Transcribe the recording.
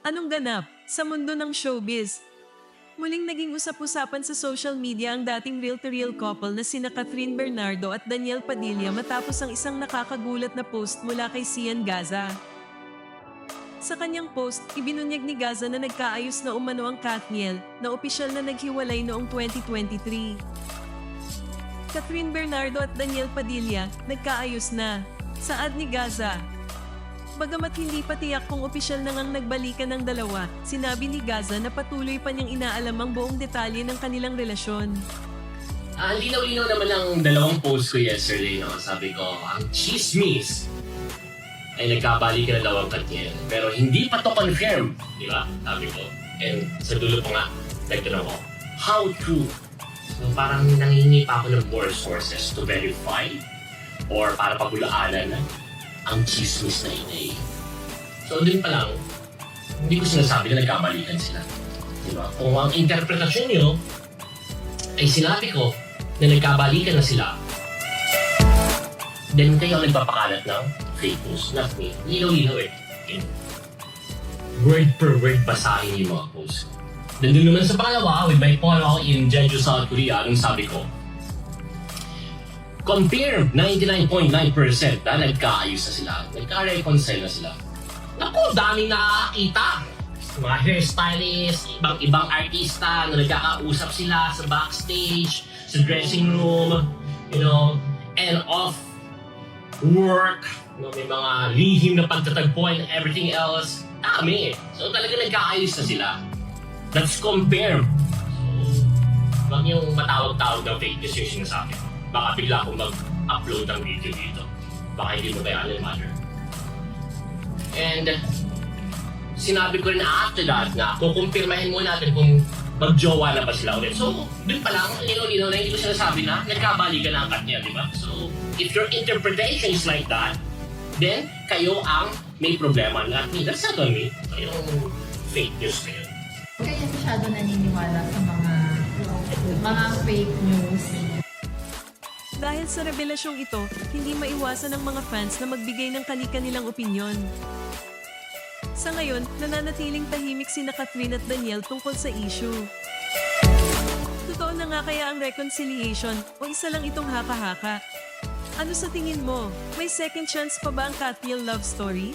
Anong ganap sa mundo ng showbiz? Muling naging usap-usapan sa social media ang dating real-to-real couple na sina Catherine Bernardo at Daniel Padilla matapos ang isang nakakagulat na post mula kay Sian Gaza. Sa kanyang post, ibinunyag ni Gaza na nagkaayos na umano ang Katniel na opisyal na naghiwalay noong 2023. Catherine Bernardo at Daniel Padilla, nagkaayos na. Saad ni Gaza. Bagamat hindi pa tiyak kung opisyal na ngang nagbalikan ng dalawa, sinabi ni Gaza na patuloy pa niyang inaalam ang buong detalye ng kanilang relasyon. Linaw-linaw naman ang dalawang post ko yesterday, no? Sabi ko, ang chismis ay nagkabalikan na daw ang Katniel. Pero hindi pa to confirm, di ba? Sabi ko. And sa dulo ko nga, nagtanong ko, how true? So parang nangingi pa ako ng more sources to verify or para pabulaanan ang chismis na inay. So dun pa lang, hindi ko sinasabi na nagkabalikan sila. Diba? Kung ang interpretasyon nyo ay sinabi ko na nagkabalikan na sila, then kayo ang nagpapakalat ng fake news, not me. Linaw-linaw eh. Word per word basahin yung mga posts. Then dun naman sa pangalawa, with my photo in Jeju, South Korea, anong sabi ko? Confirmed 99.9% na nagkaayos na sila. Nagka-reconcile na sila. Naku, daming nakakita. Mga hairstylist, ibang artista na nagkakausap sila sa backstage, sa dressing room, and off work, may mga lihim na pagtatagpuan and everything else. Dami. So talaga nagkaayos na sila. That's confirmed. So, wag niyong matawag-tawag ng fake news yung sinasabi. Baka bigla akong mag-upload ng video dito. Baka hindi mo kaya mother. And sinabi ko rin after that na kukumpirmahin mo natin kung mag-jowa na ba sila ulit. So, dun pa lang, linaw-linaw na hindi ko sinasabi na nagkabalikan na ang Katniel, di ba? So, if your interpretation is like that, then kayo ang may problema. Not me. That's not on me. Kayong fake news na yun. Kaya masyado naniniwala sa mga fake news. Dahil sa revelasyong ito, hindi maiwasan ng mga fans na magbigay ng kani-kanilang opinyon. Sa ngayon, nananatiling tahimik sina Catherine at Daniel tungkol sa issue. Totoo na nga kaya ang reconciliation o isa lang itong haka-haka? Ano sa tingin mo? May second chance pa ba ang Katniel love story?